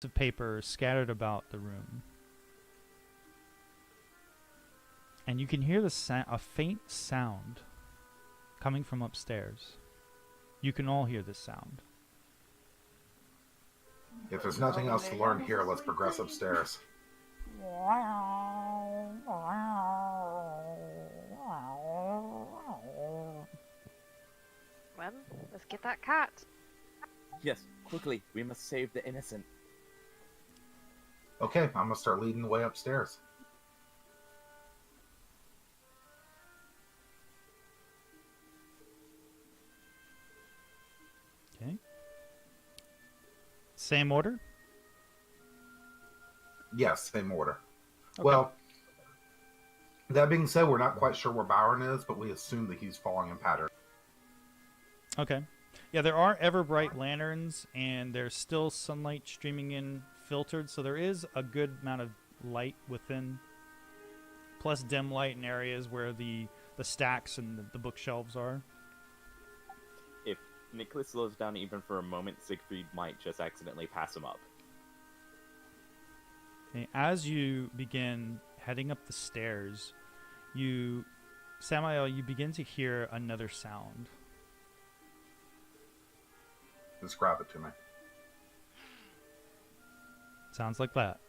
of paper scattered about the room. And you can hear a faint sound coming from upstairs. You can all hear this sound. If there's nothing else to learn here, let's progress upstairs. Well, let's get that cat. Yes, quickly. We must save the innocent. Okay, I'm going to start leading the way upstairs. Okay. Same order? Yes, same order. Okay. Well, that being said, we're not quite sure where Byron is, but we assume that he's following in pattern. Okay. Yeah, there are ever bright lanterns, and there's still sunlight streaming in filtered, so there is a good amount of light within, plus dim light in areas where the stacks and the bookshelves are. If Nicholas slows down even for a moment, Siegfried might just accidentally pass him up. Okay, as you begin heading up the stairs, Samael, you begin to hear another sound. Describe it to me. Sounds like that.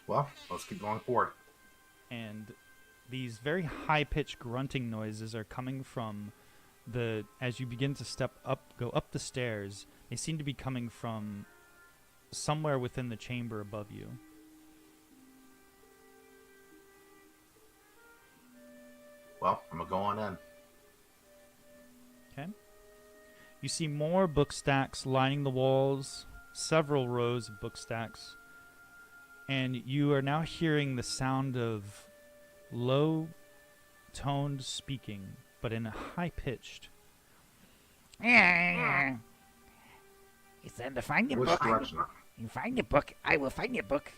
Well, let's keep going forward. And these very high-pitched grunting noises are coming from as you begin to go up the stairs, they seem to be coming from somewhere within the chamber above you. Well, I'm going to go on in. Okay. You see more book stacks lining the walls, several rows of book stacks, and you are now hearing the sound of low-toned speaking, but in a high-pitched. It's time to find your Which book. direction? You find your book. I will find your book.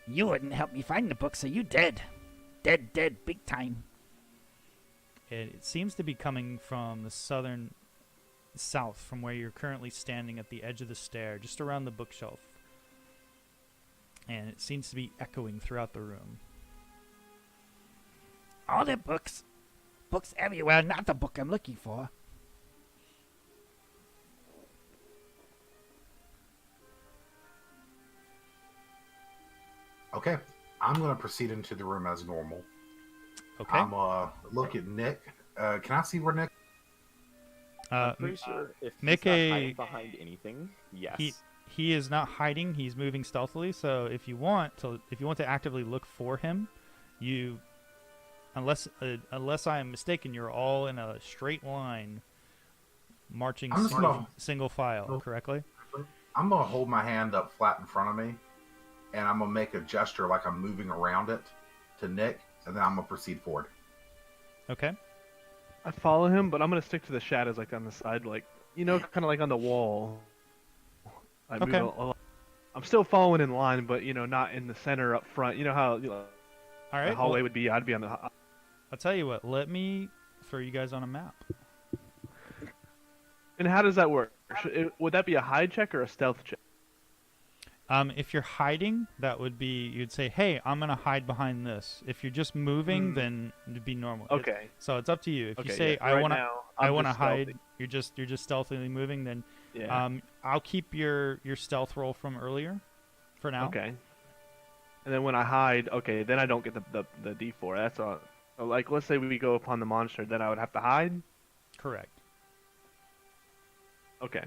You wouldn't help me find the book, so you dead. Dead, big time. It seems to be coming from the south, from where you're currently standing at the edge of the stair, just around the bookshelf. And it seems to be echoing throughout the room. All the books. Books everywhere, not the book I'm looking for. Okay, I'm going to proceed into the room as normal. Okay. I'm going to look at Nick. Can I see where Nick... I'm pretty sure if he's make not a- hiding behind anything, yes. He is not hiding. He's moving stealthily. So if you want to actively look for him, unless I am mistaken, you're all in a straight line, marching single file, correctly? I'm going to hold my hand up flat in front of me, and I'm going to make a gesture like I'm moving around it to Nick, and then I'm going to proceed forward. Okay. I follow him, but I'm gonna stick to the shadows, like on the side, like kind of like on the wall. Okay. I'm still following in line, but not in the center up front. You know how All right. the hallway would be. I'd be on the. I'll tell you what. Let me throw you guys on a map. And how does that work? Would that be a hide check or a stealth check? If you're hiding, that would be you'd say, "Hey, I'm gonna hide behind this." If you're just moving, then it'd be normal. Okay. So it's up to you. If you Okay, say, yeah, "I right want to," now, I I'm want to just hide. stealthy. You're just stealthily moving. Then, Yeah. I'll keep your stealth roll from earlier, for now. Okay. And then when I hide, okay, then I don't get the D4. That's all. So like, let's say we go upon the monster, then I would have to hide. Correct. Okay.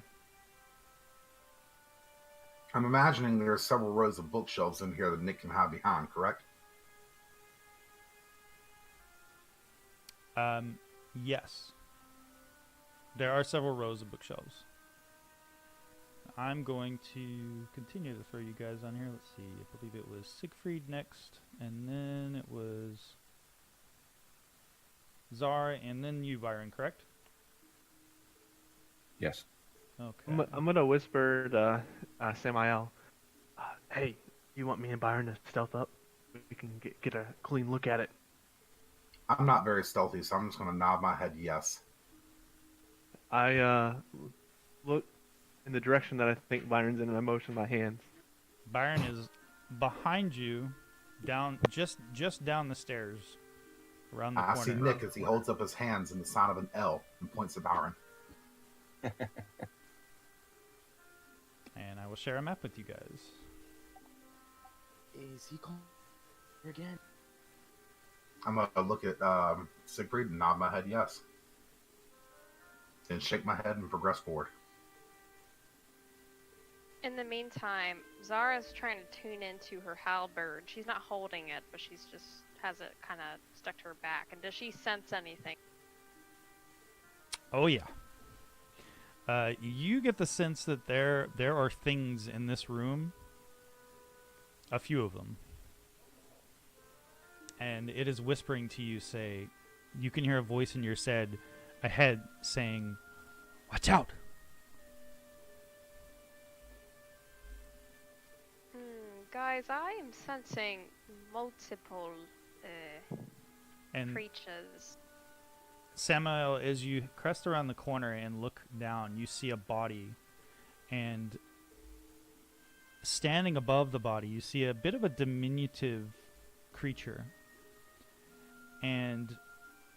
I'm imagining there are several rows of bookshelves in here that Nick can hide behind, correct? Yes. There are several rows of bookshelves. I'm going to continue to throw you guys on here. Let's see. I believe it was Siegfried next, and then it was Zara, and then you, Byron, correct? Yes. Okay. I'm gonna whisper to Samael. Hey, you want me and Byron to stealth up? We can get a clean look at it. I'm not very stealthy, so I'm just going to nod my head yes. I look in the direction that I think Byron's in, and I motion my hands. Byron is behind you, down just down the stairs, around the I corner. see Nick as he holds up his hands in the sign of an L and points at Byron. And I will share a map with you guys. Is he calling again? I'm going to look at Siegfried and nod my head yes. Then shake my head and progress forward. In the meantime, Zara's trying to tune into her halberd. She's not holding it, but she's just has it kind of stuck to her back. And does she sense anything? Oh yeah. You get the sense that there are things in this room. A few of them. And it is whispering to you, say, you can hear a voice in your head saying, "Watch out!" Guys, I am sensing multiple And creatures. Samael, as you crest around the corner and look down, you see a body, and standing above the body, you see a bit of a diminutive creature, and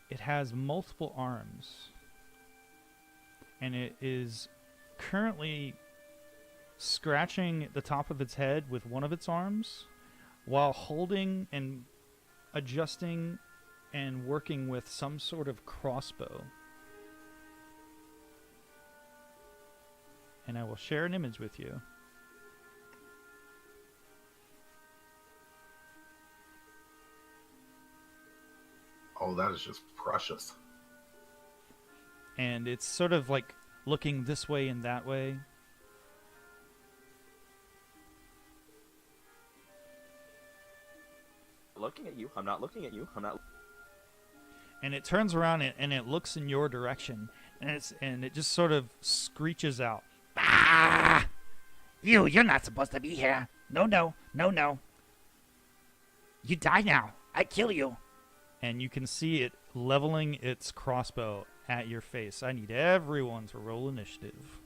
it has multiple arms, and it is currently scratching the top of its head with one of its arms while holding and adjusting and working with some sort of crossbow. And I will share an image with you. Oh, that is just precious. And it's sort of like looking this way and that way. Looking at you. I'm not looking at you. I'm not. And it turns around and it looks in your direction, and it just sort of screeches out. Ah! You're not supposed to be here. No. You die now. I kill you. And you can see it leveling its crossbow at your face. I need everyone to roll initiative.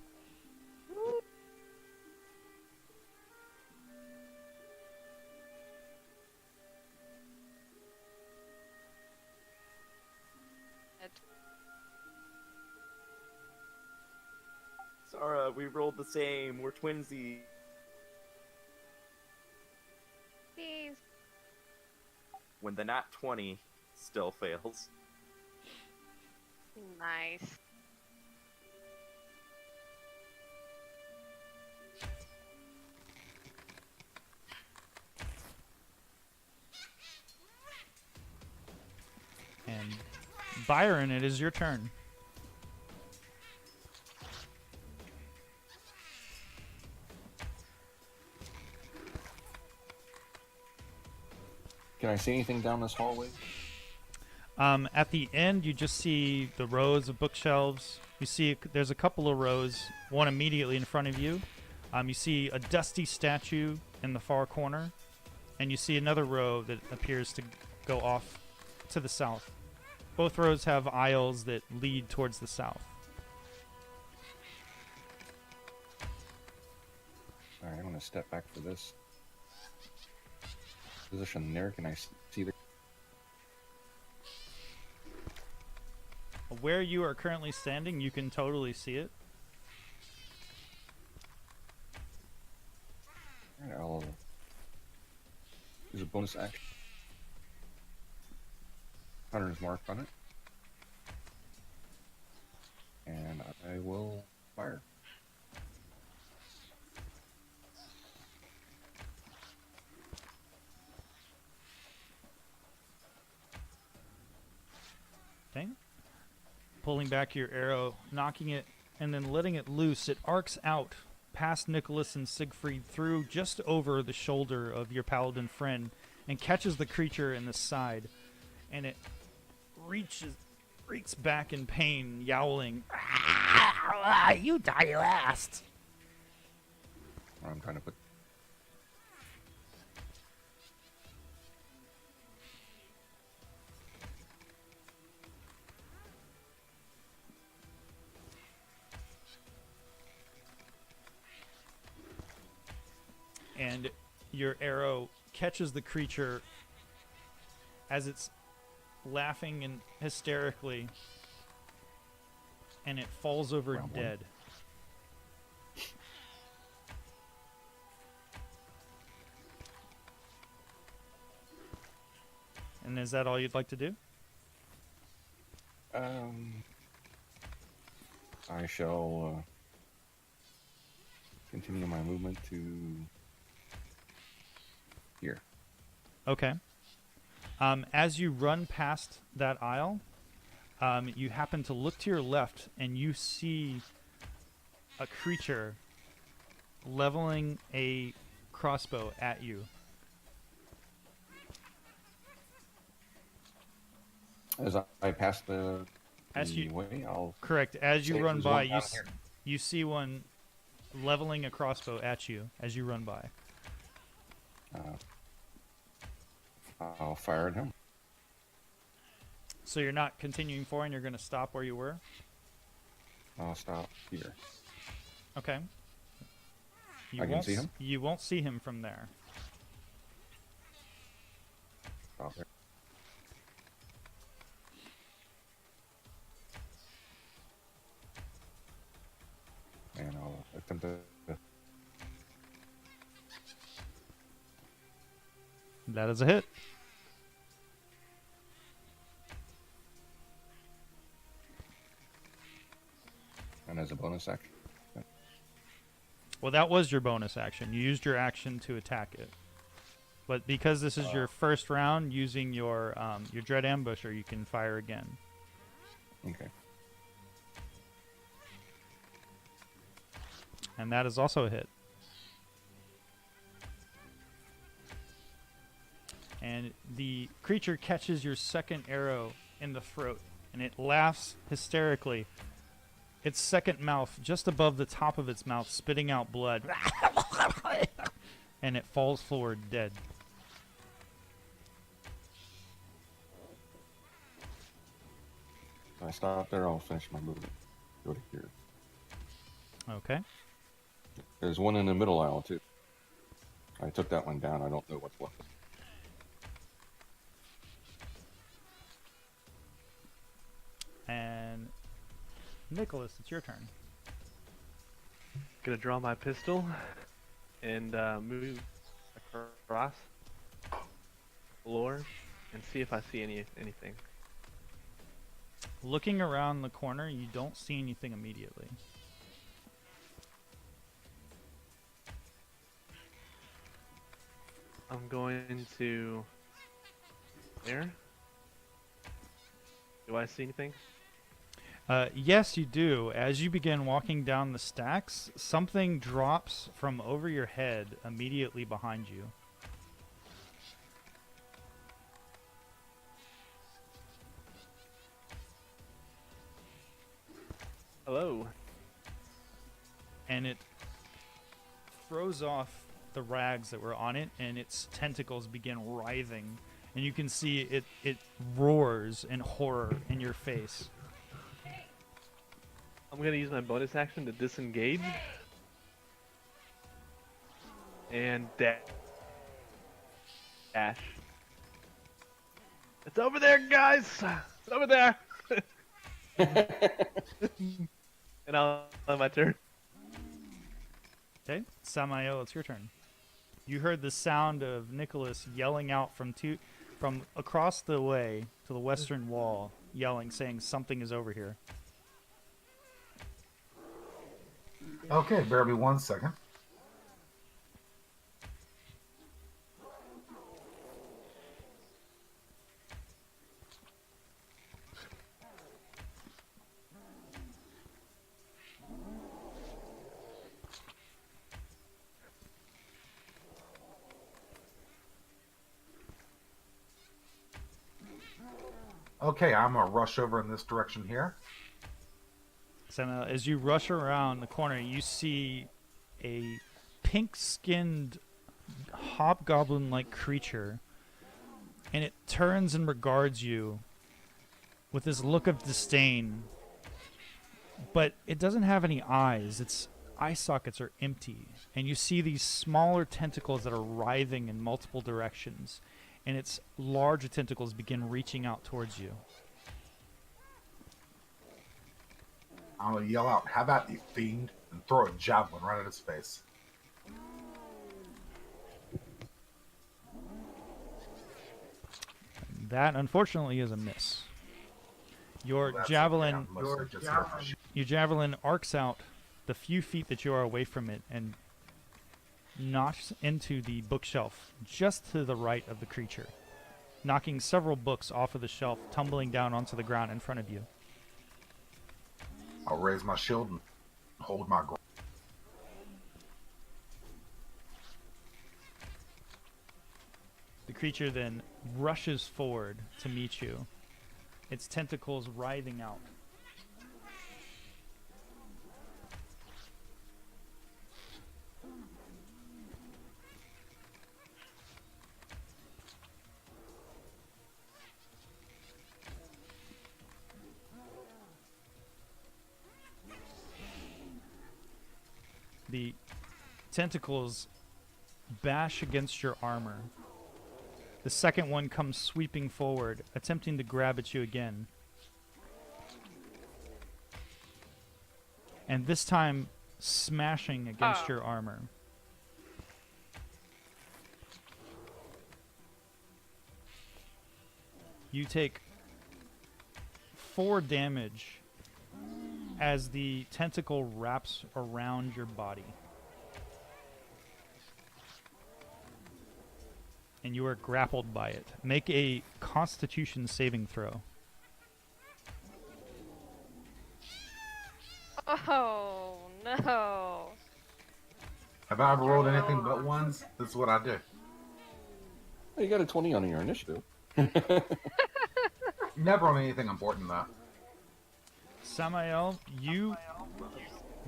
Zara, we rolled the same. We're twinsies. Please. When the nat 20 still fails. Nice. And Byron, it is your turn. Can I see anything down this hallway? At the end, you just see the rows of bookshelves. You see there's a couple of rows, one immediately in front of you. You see a dusty statue in the far corner, and you see another row that appears to go off to the south. Both rows have aisles that lead towards the south. Alright, I'm gonna step back for this. Position there, can I see the... Where you are currently standing, you can totally see it. Alright, I'll use a bonus action. Hunter's mark on it. And I will fire. Okay. Pulling back your arrow, knocking it, and then letting it loose. It arcs out past Nicholas and Siegfried, through just over the shoulder of your paladin friend, and catches the creature in the side. And it reeks back in pain, yowling. Ah, you die last. I'm trying to put... and your arrow catches the creature as it's laughing and hysterically, and it falls over Round one. dead. And is that all you'd like to do? I shall continue my movement to here. Okay. As you run past that aisle, you happen to look to your left and you see a creature leveling a crossbow at you. As I pass the As you- way, I'll Correct. As you say run there's by, one down here. you see one leveling a crossbow at you as you run by. I'll fire at him. So you're not continuing forward, and you're going to stop where you were? I'll stop here. Okay. You I can won't see him? You won't see him from there. Stop there. And I'll attempt to. That is a hit. And as a bonus action. Well, that was your bonus action. You used your action to attack it. But because this is your first round, using your Dread Ambusher, you can fire again. Okay. And that is also a hit. And the creature catches your second arrow in the throat, and it laughs hysterically. Its second mouth just above the top of its mouth, spitting out blood. And it falls forward dead. If I stop there, I'll finish my movement. Go to here. Okay. There's one in the middle aisle, too. I took that one down. I don't know what's left. And Nicholas, it's your turn. Gonna draw my pistol and move across the floor and see if I see anything. Looking around the corner, you don't see anything immediately. I'm going to there. Do I see anything? Yes, you do. As you begin walking down the stacks, something drops from over your head immediately behind you. Hello. And it throws off the rags that were on it, and its tentacles begin writhing. And you can see it roars in horror in your face. I'm gonna use my bonus action to disengage and dash. It's over there, guys. It's over there. And I'll have my turn. Okay, Samael, it's your turn. You heard the sound of Nicholas yelling out from across the way to the western wall, yelling, saying something is over here. Okay, bear me 1 second. Okay, I'm gonna rush over in this direction here. Samael, as you rush around the corner, you see a pink-skinned hobgoblin-like creature, and it turns and regards you with this look of disdain. But it doesn't have any eyes. Its eye sockets are empty, and you see these smaller tentacles that are writhing in multiple directions, and its larger tentacles begin reaching out towards you. I'm gonna yell out, "How about you, fiend?" and throw a javelin right at his face. That, unfortunately, is a miss. Your That's javelin, okay, I'm mostly just here for shit. your javelin arcs out the few feet that you are away from it and knocks into the bookshelf just to the right of the creature, knocking several books off of the shelf, tumbling down onto the ground in front of you. I'll raise my shield and hold my ground. The creature then rushes forward to meet you, its tentacles writhing out. The tentacles bash against your armor. The second one comes sweeping forward, attempting to grab at you again. And this time, smashing against your armor. You take 4 damage as the tentacle wraps around your body. And you are grappled by it. Make a Constitution saving throw. Oh, no. Have I ever rolled anything but ones? This is what I do. Oh, you got a 20 on your initiative. Never on anything important, though. Samael,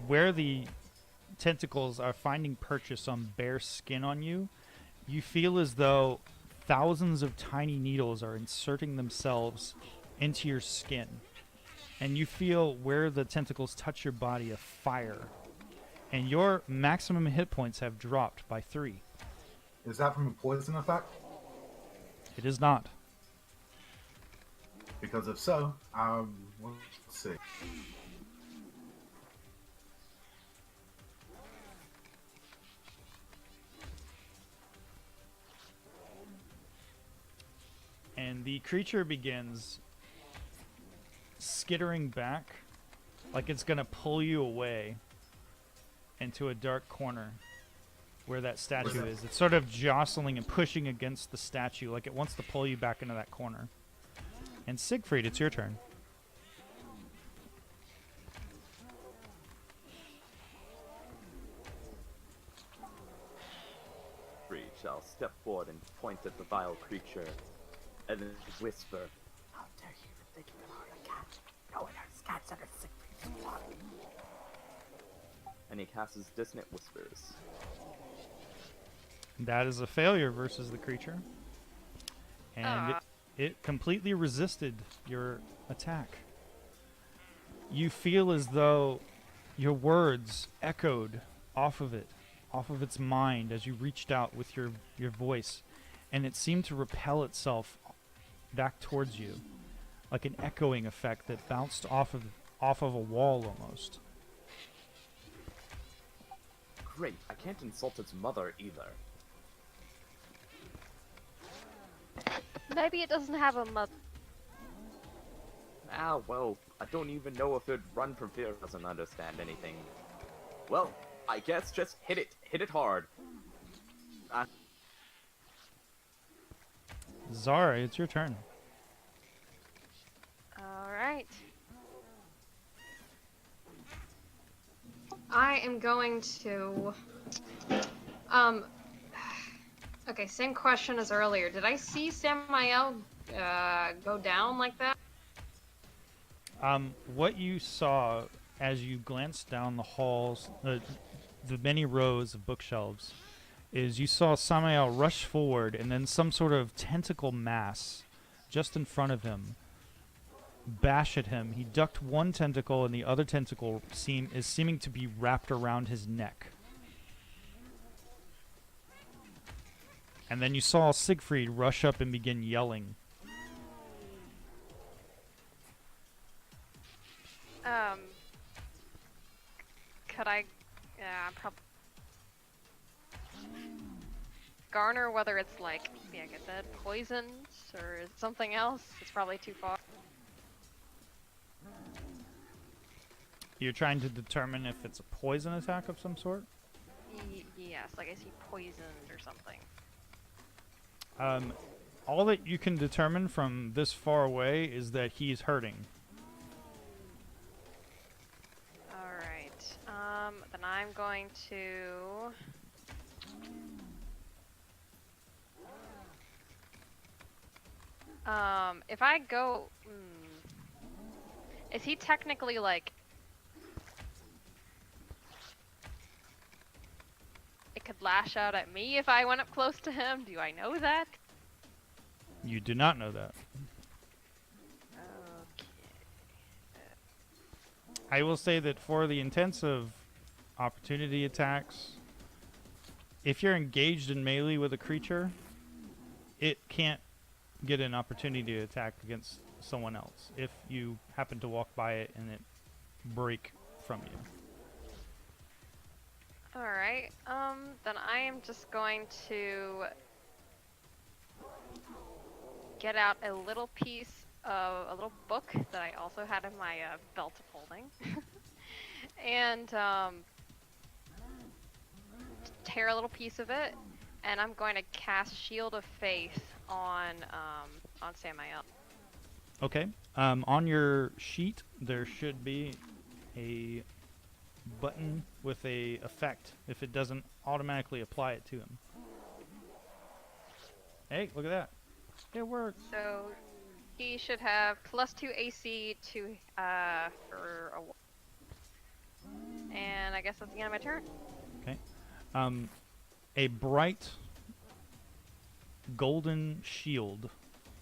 where the tentacles are finding purchase on bare skin on you, you feel as though thousands of tiny needles are inserting themselves into your skin. And you feel where the tentacles touch your body a fire. And your maximum hit points have dropped by 3. Is that from a poison effect? It is not. Because if so, let's see. And the creature begins skittering back like it's going to pull you away into a dark corner where that statue is. It's sort of jostling and pushing against the statue like it wants to pull you back into that corner. And Siegfried, it's your turn. Siegfried shall step forward and point at the vile creature, and then whisper, How dare you even think you can harm a cat? No one hurts cats under Siegfried's blood. and he casts his dissonant whispers. That is a failure versus the creature. And it completely resisted your attack. You feel as though your words echoed off of it, off of its mind as you reached out with your voice, and it seemed to repel itself back towards you, like an echoing effect that bounced off of a wall almost. Great, I can't insult its mother either. Maybe it doesn't have a mother. Ah, well, I don't even know if it'd run from fear. It doesn't understand anything. Well, I guess just hit it hard. Zara, it's your turn. Alright. I am going to... Okay, same question as earlier. Did I see Samael go down like that? What you saw as you glanced down the halls, the many rows of bookshelves, is you saw Samael rush forward and then some sort of tentacle mass just in front of him bash at him. He ducked one tentacle, and the other tentacle is seeming to be wrapped around his neck. And then you saw Siegfried rush up and begin yelling. Could I, probably garner whether it's like, like I said, poisons or something else? It's probably too far. You're trying to determine if it's a poison attack of some sort? Yes, like is he poisoned or something? All that you can determine from this far away is that he's hurting. Alright, then I'm going to... if I go... is he technically, like... It could lash out at me if I went up close to him? Do I know that? You do not know that. Okay. I will say that for the intensive opportunity attacks, if you're engaged in melee with a creature, it can't get an opportunity to attack against someone else if you happen to walk by it and it break from you. Alright, then I am just going to get out a little piece of a little book that I also had in my belt of holding and tear a little piece of it, and I'm going to cast Shield of Faith on Samael. Okay. On your sheet, there should be a button with a effect if it doesn't automatically apply it to him. Hey, look at that. It worked. So he should have +2 AC to for a. And I guess that's the end of my turn. Okay. A bright golden shield,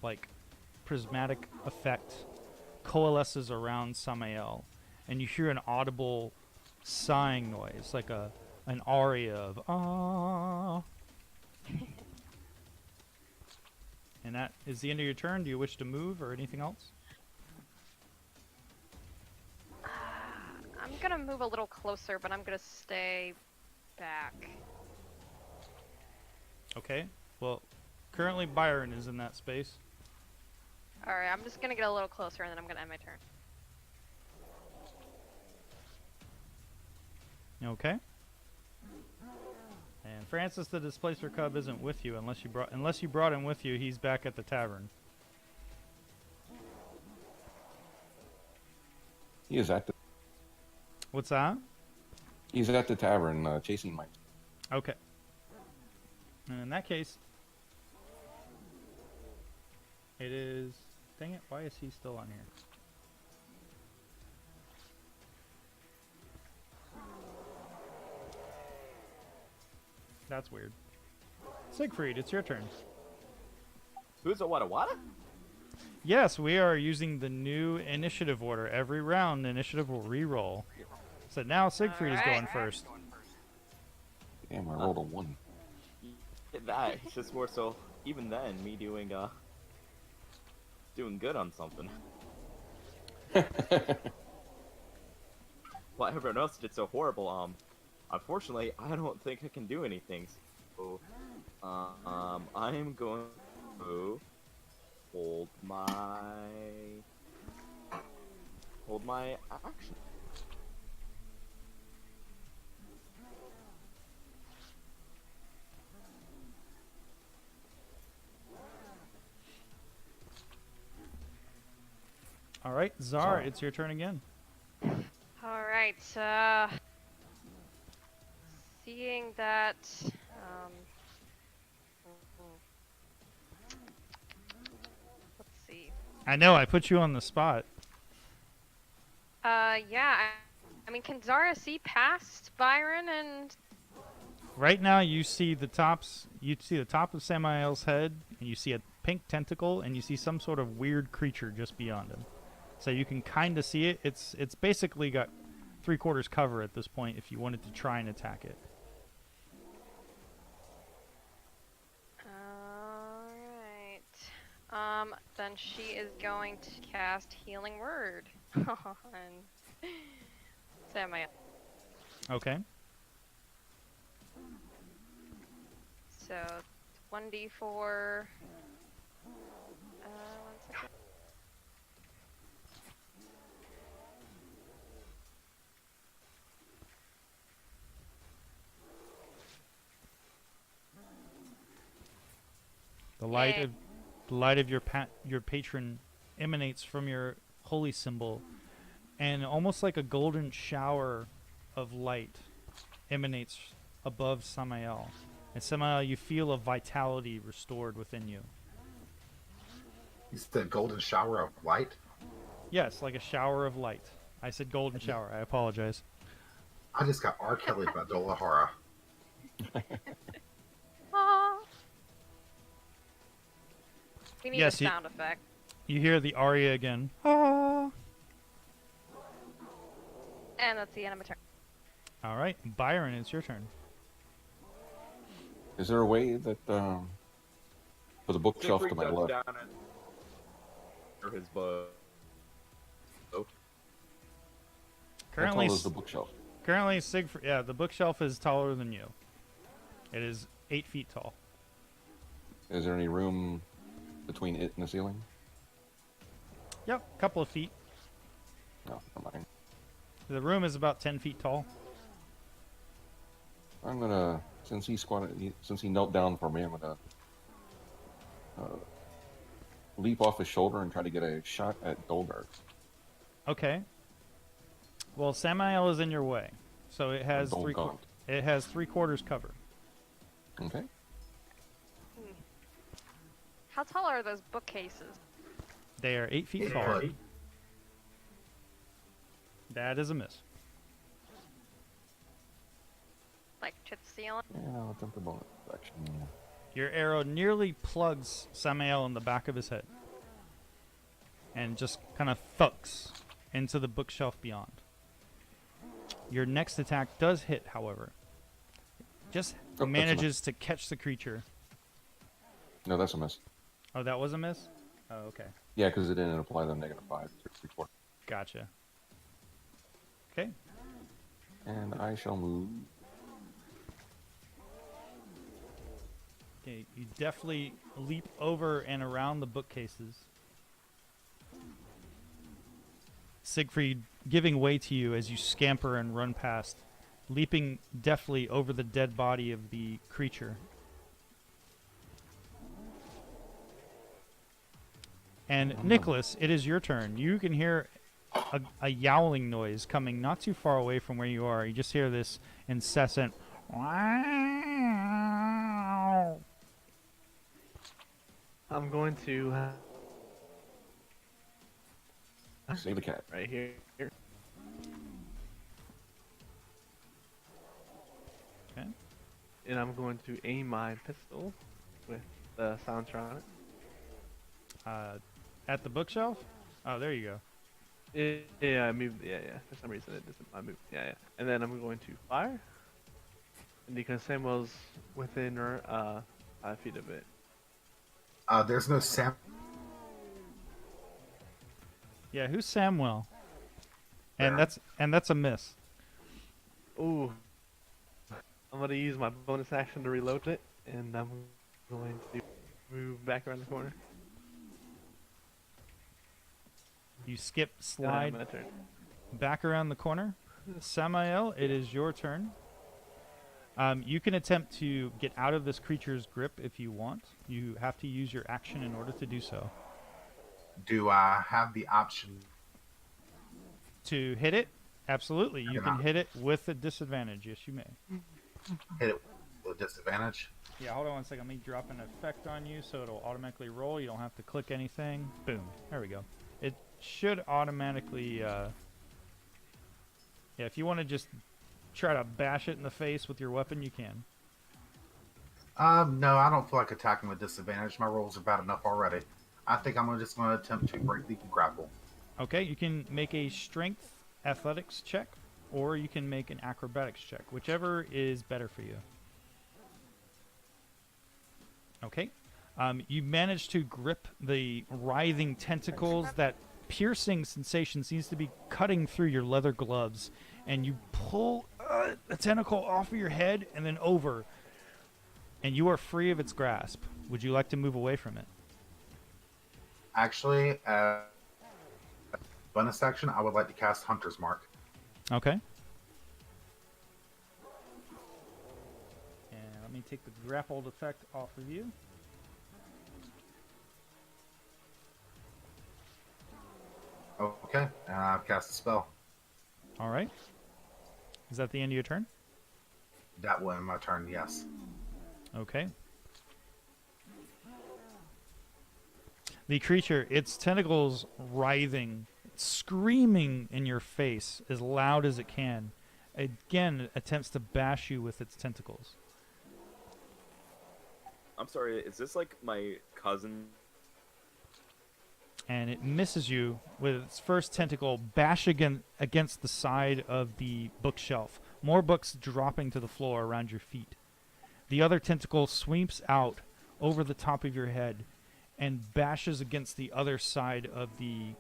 like prismatic effect, coalesces around Samael, and you hear an audible sighing noise, like an aria of ah. And that is the end of your turn. Do you wish to move or anything else? I'm gonna move a little closer, but I'm gonna stay back. Okay. Well, currently Byron is in that space. Alright, I'm just gonna get a little closer and then I'm gonna end my turn. Okay. And Francis, the Displacer Cub, isn't with you unless you brought him with you. He's back at the tavern. He is at the. What's that? He's at the tavern chasing Mike. Okay. And in that case, it is. Dang it! Why is he still on here? That's weird. Siegfried, it's your turn. Who's a what? Yes, we are using the new initiative order. Every round, the initiative will re-roll. So now Siegfried is going first. Damn, I rolled a 1. That, it's just more so, even then, me doing good on something. Well, everyone else did so horrible, unfortunately, I don't think I can do anything, so, I'm going to hold my action. All right, Czar, it's your turn again. Alright, seeing that, let's see. I know, I put you on the spot. Yeah, I mean, can Zara see past Byron and... Right now, you see the tops. You see the top of Samael's head, and you see a pink tentacle, and you see some sort of weird creature just beyond him. so you can kind of see it. It's basically got 3/4 cover at this point if you wanted to try and attack it. Alright. Then she is going to cast Healing Word on Samael. Okay. So 1d4. 1 second. The light Yay. of the light of your patron emanates from your holy symbol, and almost like a golden shower of light emanates above Samael. And Samael, you feel a vitality restored within you. It's the golden shower of light. Yes, like a shower of light. I said golden shower. I apologize. I just got R. Kelly by Dolahara. Aw. We need Yes, a sound effect. You hear the aria again. Ah. And that's the end of my turn. All right, Byron, it's your turn. Is there a way that for the bookshelf to my left? Down or his bow. Oh, How Currently, tall is the bookshelf? currently Siegfried. Yeah, the bookshelf is taller than you. It is 8 feet tall. Is there any room between it and the ceiling? Yep, couple of feet. No, never mind. The room is about 10 feet tall. I'm gonna, since he knelt down for me, I'm gonna leap off his shoulder and try to get a shot at Goldberg. Okay. Well, Samael is in your way, so it has Gold three. gold. It has 3/4 cover. Okay. How tall are those bookcases? They are 8 feet tall. That is a miss. Like to the ceiling? Yeah, I'll attempt a bonus action. Your arrow nearly plugs Samael in the back of his head, and just kind of thucks into the bookshelf beyond. Your next attack does hit, however. Just that's a manages to catch the creature. No, that's a miss. Oh, that was a miss? Oh, okay. Yeah, because it didn't apply the -5. 3/4. Gotcha. Okay. And I shall move. Okay, you definitely leap over and around the bookcases. Siegfried giving way to you as you scamper and run past, leaping deftly over the dead body of the creature. And Nicholas, it is your turn. You can hear a yowling noise coming not too far away from where you are. You just hear this incessant wow. I'm going to Save the cat. right here. Okay. And I'm going to aim my pistol with the silencer on it. At the bookshelf? Oh, there you go. Yeah, I moved. Yeah. For some reason, it doesn't. I moved. Yeah. And then I'm going to fire. And because Samuel's within 5 feet of it. There's no Sam. Yeah, who's Samuel? And Yeah. that's a miss. Ooh. I'm gonna use my bonus action to reload it, and I'm going to move back around the corner. You skip, And slide my turn. back around the corner. Samael, it is your turn. You can attempt to get out of this creature's grip if you want. You have to use your action in order to do so. Do I have the option? To hit it? Absolutely. You Can I- can hit it with a disadvantage. Yes, you may. Hit it with disadvantage. Yeah, hold on one second. Let me drop an effect on you so it'll automatically roll. You don't have to click anything. Boom. There we go. It should automatically... yeah, if you want to just try to bash it in the face with your weapon, you can. No, I don't feel like attacking with disadvantage. My rolls are bad enough already. I think I'm just going to attempt to break the grapple. Okay, you can make a strength athletics check, or you can make an acrobatics check, whichever is better for you. Okay. You manage to grip the writhing tentacles. That piercing sensation seems to be cutting through your leather gloves, and you pull the tentacle off of your head and then over, and you are free of its grasp. Would you like to move away from it? Actually, bonus action, I would like to cast Hunter's Mark. Okay. And let me take the grappled effect off of you. Okay, and I've cast a spell. All right. Is that the end of your turn? That will end my turn, yes. Okay. The creature, its tentacles writhing, screaming in your face as loud as it can, again attempts to bash you with its tentacles. I'm sorry, is this like my cousin? And it misses you with its first tentacle bash against the side of the bookshelf. More books dropping to the floor around your feet. The other tentacle sweeps out over the top of your head and bashes against the other side of the,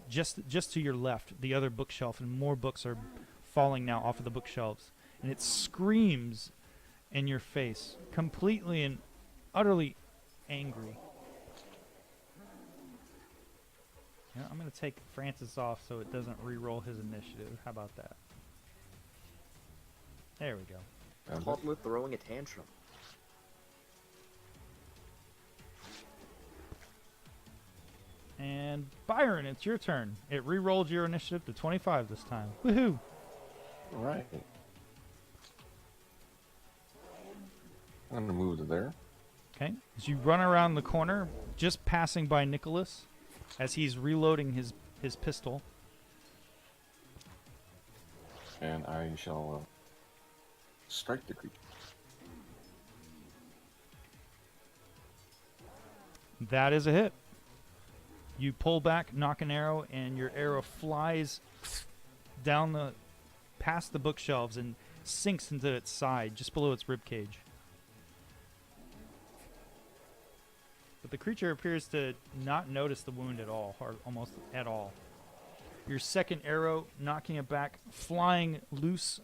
just to your left, the other bookshelf, and more books are falling now off of the bookshelves. And it screams in your face, completely and utterly angry. You know, I'm going to take Francis off so it doesn't re-roll his initiative. How about that? There we go. Toddler throwing a tantrum. And Byron, it's your turn. It re-rolled your initiative to 25 this time. Woohoo! All right. I'm gonna move to there. Okay. As you run around the corner, just passing by Nicholas as he's reloading his pistol. And I shall strike the creature. That is a hit. You pull back, knock an arrow, and your arrow flies down past the bookshelves and sinks into its side, just below its rib cage. But the creature appears to not notice the wound at all, or almost at all. Your second arrow, knocking it back, flying loose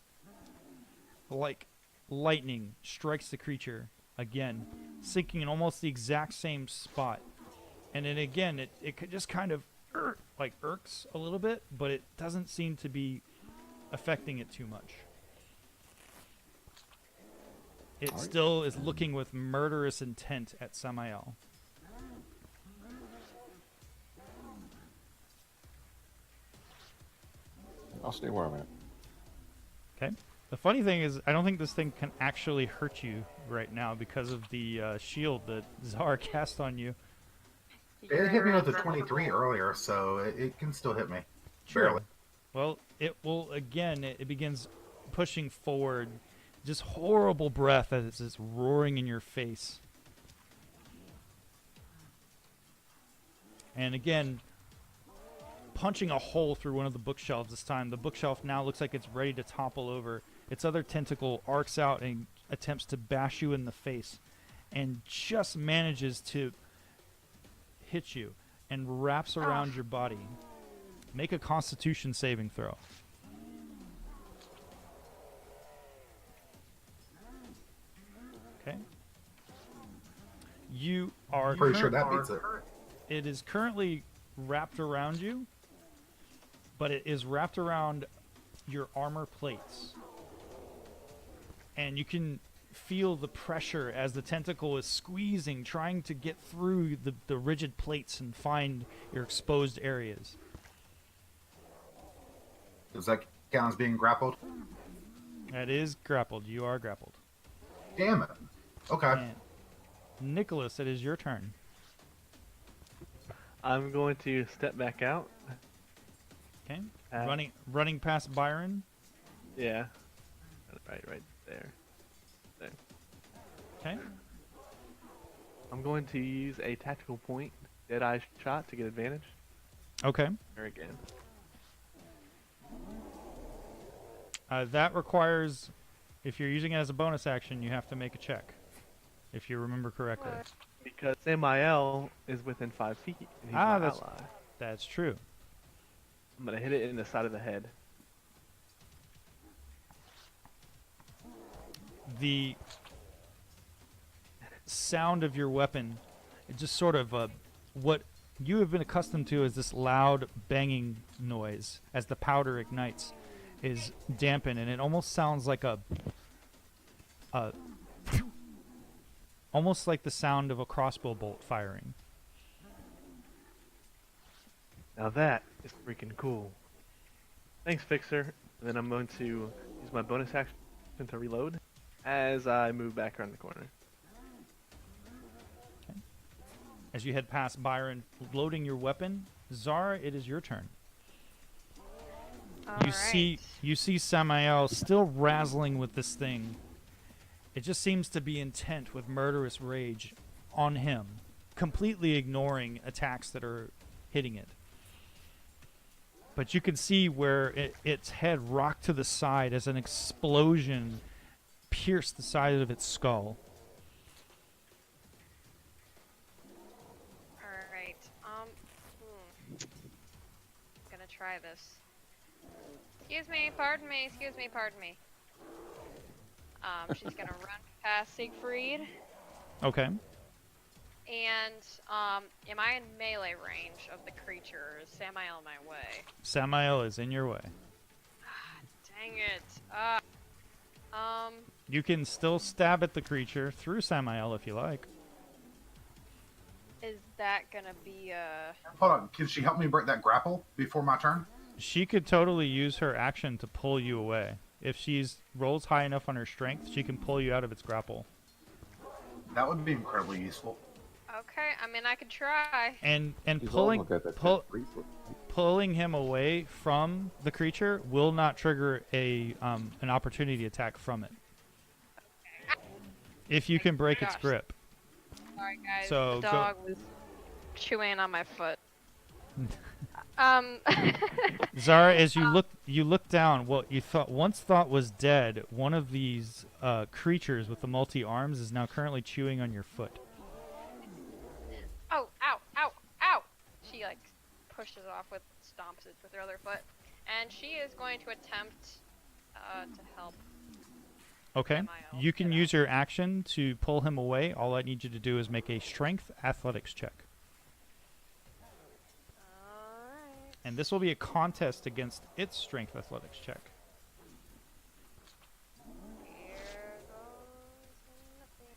like lightning, strikes the creature again, sinking in almost the exact same spot. And then again, it just kind of irks a little bit, but it doesn't seem to be affecting it too much. It still is looking with murderous intent at Samael. I'll stay where I'm at. Okay. The funny thing is, I don't think this thing can actually hurt you right now because of the shield that Zara cast on you. It hit me with a 23 earlier, so it can still hit me. Barely. Well, it will again. It begins pushing forward, just horrible breath as it's roaring in your face. And again, punching a hole through one of the bookshelves this time. The bookshelf now looks like it's ready to topple over. Its other tentacle arcs out and attempts to bash you in the face, and just manages to hit you and wraps around your body. Make a Constitution saving throw. Okay. You are Pretty sure that beats it. It is currently wrapped around you, but it is wrapped around your armor plates. And you can feel the pressure as the tentacle is squeezing, trying to get through the rigid plates and find your exposed areas. Does that count as being grappled? That is grappled. You are grappled. Damn it. Okay. And Nicholas, it is your turn. I'm going to step back out. Okay. Running past Byron. Yeah. Right there. There. Okay. I'm going to use a tactical point, Deadeye shot, to get advantage. Okay. There again. That requires, if you're using it as a bonus action, you have to make a check, if you remember correctly. What? Because Samael is within 5 feet, and he's my that's ally. that's true. I'm gonna hit it in the side of the head. The sound of your weapon, it just sort of what you have been accustomed to is this loud banging noise as the powder ignites is dampened, and it almost sounds like a almost like the sound of a crossbow bolt firing. Now that is freaking cool. Thanks, Fixer. And then I'm going to use my bonus action to reload as I move back around the corner. As you head past Byron, loading your weapon, Zara, it is your turn. All You see Samael still razzling with this thing. It just seems to be intent with murderous rage on him, completely ignoring attacks that are hitting it. But you can see where its head rocked to the side as an explosion pierced the side of its skull. Alright, gonna try this. Excuse me, pardon me, pardon me. She's gonna run past Siegfried. Okay. And, am I in melee range of the creature? Is Samael in my way? Samael is in your way. Dang it. You can still stab at the creature through Samael if you like. Is that gonna be, Hold on. Can she help me break that grapple before my turn? She could totally use her action to pull you away. If she's rolls high enough on her strength, she can pull you out of its grapple. That would be incredibly useful. okay, I mean, I could try. And He's pulling all look at that pulling him away from the creature will not trigger an opportunity attack from it. If you can break its Gosh. grip. Sorry, guys, So, the go- dog was chewing on my foot. Zara, as you look down, what you once thought was dead, one of these creatures with the multi-arms is now currently chewing on your foot. Oh, ow, ow, ow! She, like, pushes off stomps it with her other foot. And she is going to attempt to help. Okay. Samael You can get use your action to pull him away. All I need you to do is make a strength athletics check. Alright. And this will be a contest against its strength athletics check. Here goes nothing.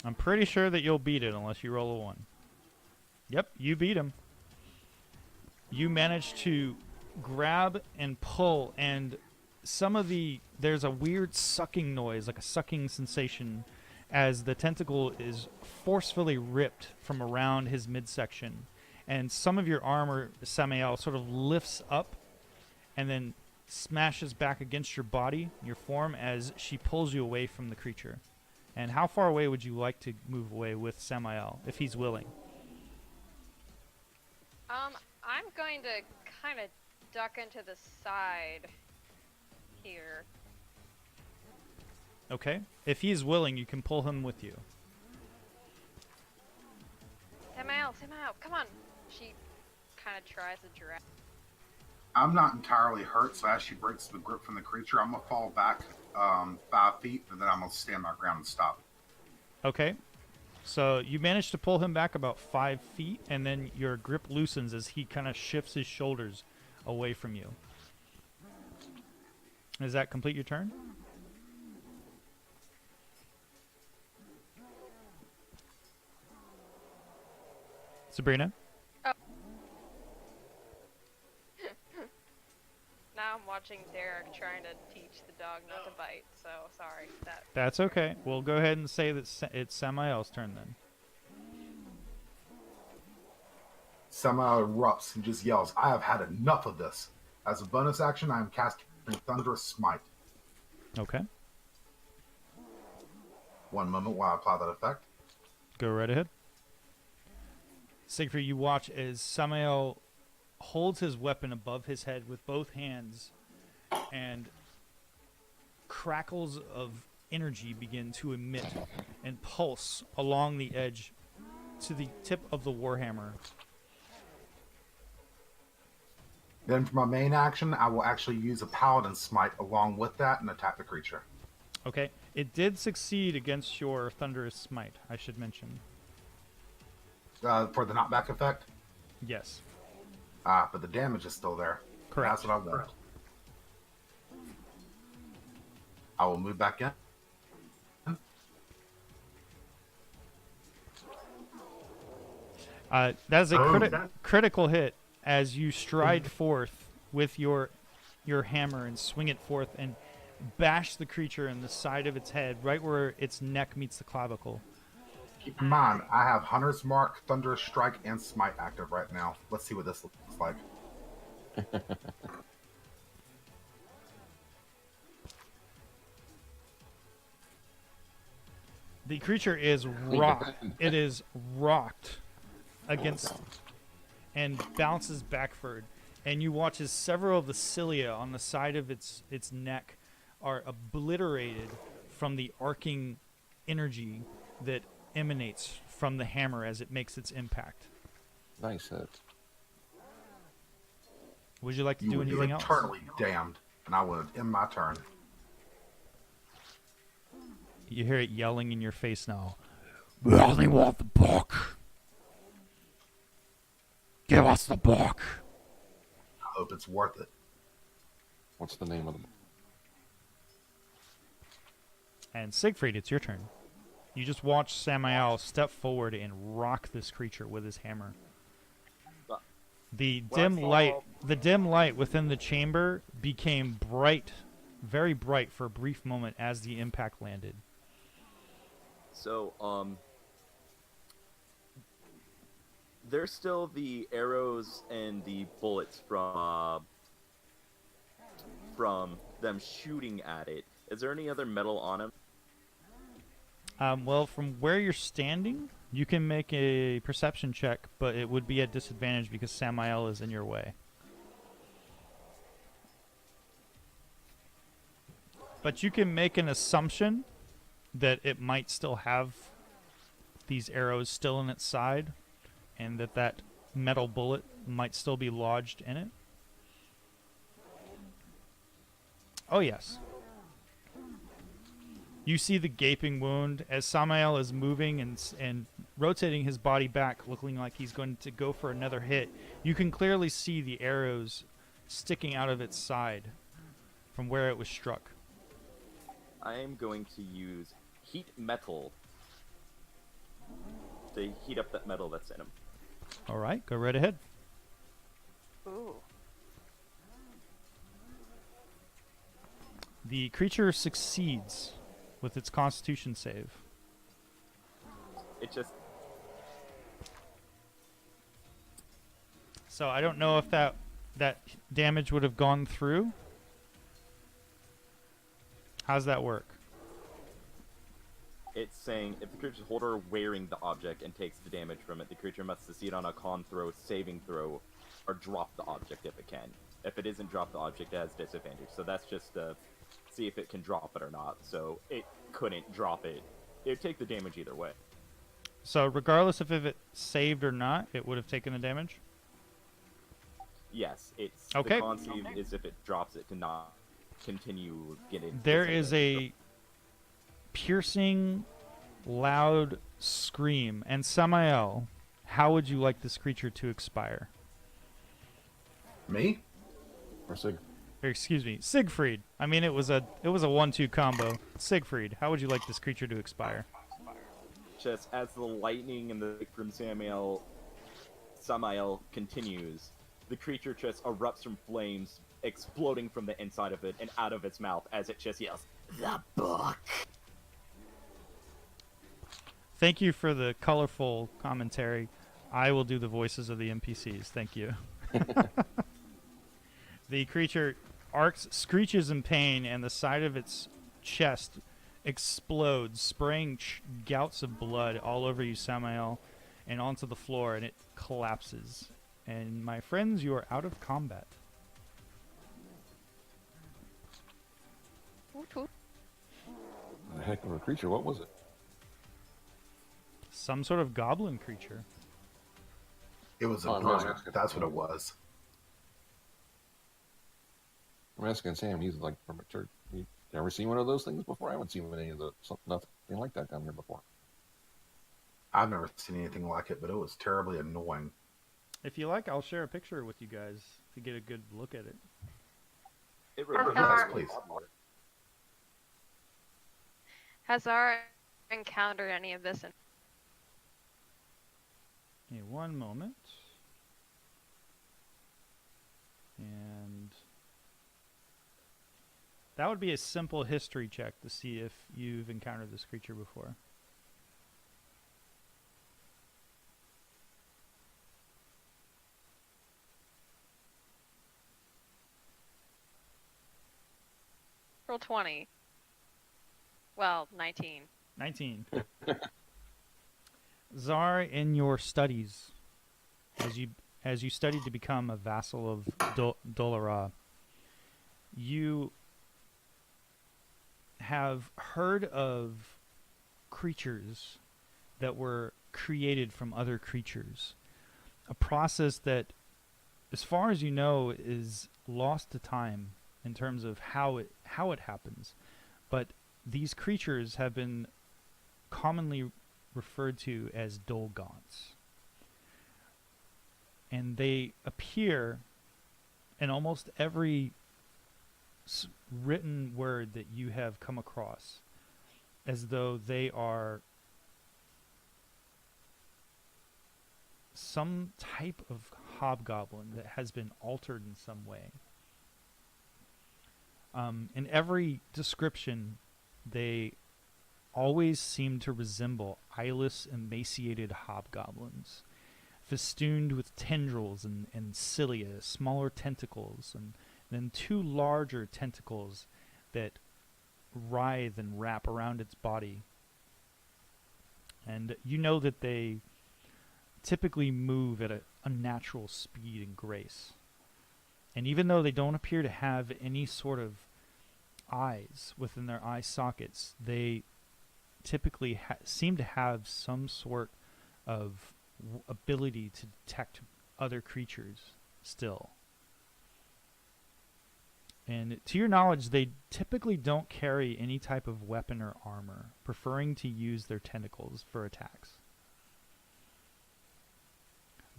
I'm pretty sure that you'll beat it unless you roll a 1. Yep, you beat him. You managed to grab and pull, and there's a weird sucking noise, like a sucking sensation, as the tentacle is forcefully ripped from around his midsection. And some of your armor, Samael, sort of lifts up and then smashes back against your body, your form, as she pulls you away from the creature. And how far away would you like to move away with Samael, if he's willing? I'm going to kind of duck into the side here. Okay. If he's willing, you can pull him with you. Samael, come on! She kind of tries to drag. I'm not entirely hurt, so as she breaks the grip from the creature, I'm going to fall back 5 feet, and then I'm going to stand my ground and stop. Okay. So you manage to pull him back about 5 feet, and then your grip loosens as he kind of shifts his shoulders away from you. Does that complete your turn? Sabrina? Now I'm watching Derek trying to teach the dog not to bite, so sorry. That's okay. We'll go ahead and say that it's Samael's turn then. Samael erupts and just yells, "I have had enough of this." As a bonus action, I am casting Thunderous Smite. Okay. One moment while I apply that effect. Go right ahead. Siegfried, you watch as Samael holds his weapon above his head with both hands, and crackles of energy begin to emit and pulse along the edge to the tip of the warhammer. Then for my main action, I will actually use a Paladin Smite along with that and attack the creature. Okay, it did succeed against your Thunderous Smite, I should mention. For the knockback effect? Yes. But the damage is still there. Correct. That's what I want. I will move back in. That is a critical hit as you stride forth with your hammer and swing it forth and bash the creature in the side of its head, right where its neck meets the clavicle. Keep in mind, I have Hunter's Mark, Thunderous Strike, and Smite active right now. Let's see what this looks like. The creature is rocked. It is rocked against and bounces backward. And you watch as several of the cilia on the side of its neck are obliterated from the arcing energy that emanates from the hammer as it makes its impact. Nice hit. Would you like to You do will be anything else? eternally damned, and I will end my turn. You hear it yelling in your face now. We only want the book. Give us the book. I hope it's worth it. What's the name of them? And Siegfried, it's your turn. You just watch Samael step forward and rock this creature with his hammer. The dim light within the chamber became bright, very bright for a brief moment as the impact landed. So, there's still the arrows and the bullets from them shooting at it. Is there any other metal on him? Well, from where you're standing, you can make a perception check, but it would be at disadvantage because Samael is in your way. But you can make an assumption that it might still have these arrows still in its side, and that metal bullet might still be lodged in it. Oh, yes. You see the gaping wound as Samael is moving and rotating his body back, looking like he's going to go for another hit. You can clearly see the arrows sticking out of its side from where it was struck. I am going to use heat metal to heat up that metal that's in him. All right, go right ahead. Ooh. The creature succeeds with its Constitution save. It just... So I don't know if that damage would have gone through. How's that work? It's saying if the creature's holder wearing the object and takes the damage from it, the creature must succeed on a con throw, saving throw, or drop the object if it can. If it isn't drop the object, it has disadvantage. So that's just to see if it can drop it or not. So it couldn't drop it. It would take the damage either way. So regardless of if it saved or not, it would have taken the damage? Yes, it's Okay. the con save is if it drops it to not continue getting. There is a piercing, loud scream. And Samael, how would you like this creature to expire? Me? Or Sig? Or excuse me, Siegfried. I mean, it was a 1-2 combo. Siegfried, how would you like this creature to expire? Just as the lightning and the from Samael continues, the creature just erupts from flames, exploding from the inside of it and out of its mouth as it just yells, "The book!" Thank you for the colorful commentary. I will do the voices of the NPCs. Thank you. The creature screeches in pain, and the side of its chest explodes, spraying gouts of blood all over you, Samael, and onto the floor, and it collapses. And my friends, you are out of combat. Woot woot. A heck of a creature. What was it? Some sort of goblin creature. It was a Oh, grunt. no. That's what it was. I'm asking Sam. He's like from a church. You ever seen one of those things before? I haven't seen any of the nothing like that down here before. I've never seen anything like it, but it was terribly annoying. If you like, I'll share a picture with you guys to get a good look at it. It Bazaar. Yes, please. Has Zara encountered any of this? Okay, one moment. And that would be a simple history check to see if you've encountered this creature before. Roll 20. Well, 19. 19. Zar, in your studies, as you studied to become a vassal of Dolara, you have heard of creatures that were created from other creatures. A process that, as far as you know, is lost to time in terms of how it happens. But these creatures have been commonly referred to as Dolgons. And they appear in almost every written word that you have come across, as though they are some type of hobgoblin that has been altered in some way. In every description, they always seem to resemble eyeless, emaciated hobgoblins, festooned with tendrils and cilia, smaller tentacles, and then two larger tentacles that writhe and wrap around its body. And you know that they typically move at a unnatural speed and grace. And even though they don't appear to have any sort of eyes within their eye sockets, they typically seem to have some sort of ability to detect other creatures still. And to your knowledge, they typically don't carry any type of weapon or armor, preferring to use their tentacles for attacks.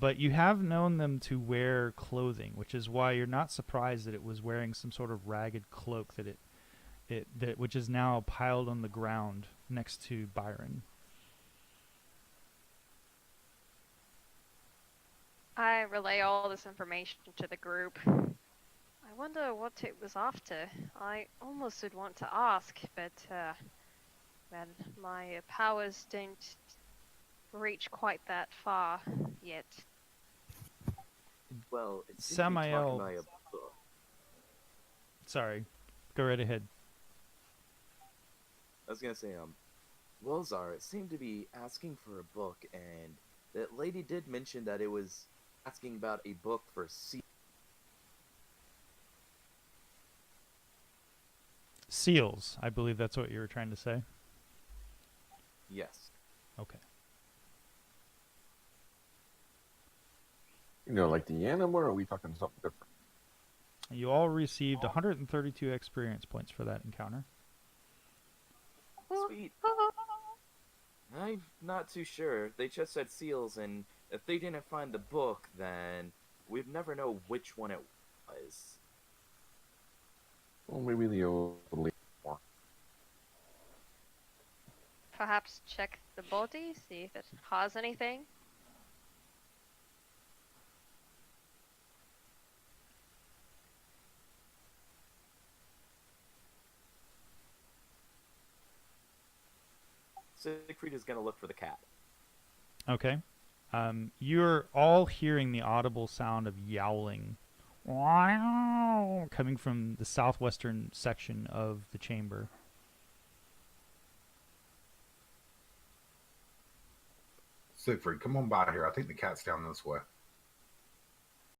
But you have known them to wear clothing, which is why you're not surprised that it was wearing some sort of ragged cloak which is now piled on the ground next to Byron. I relay all this information to the group. I wonder what it was after. I almost would want to ask, but well, my powers don't reach quite that far yet. Well, it seems to be Samael. talking about a book. Sorry, go right ahead. I was gonna say, well, Zara, it seemed to be asking for a book, and that lady did mention that it was asking about a book for Seals, I believe that's what you were trying to say. Yes. Okay. You know, like the animal, or are we talking something different? You all received 132 experience points for that encounter. Sweet. I'm not too sure. They just said seals, and if they didn't find the book, then we'd never know which one it was. Well, maybe the old lady more. Perhaps check the body, see if it has anything. Siegfried is gonna look for the cat. Okay. You're all hearing the audible sound of yowling coming from the southwestern section of the chamber. Siegfried, come on by here. I think the cat's down this way.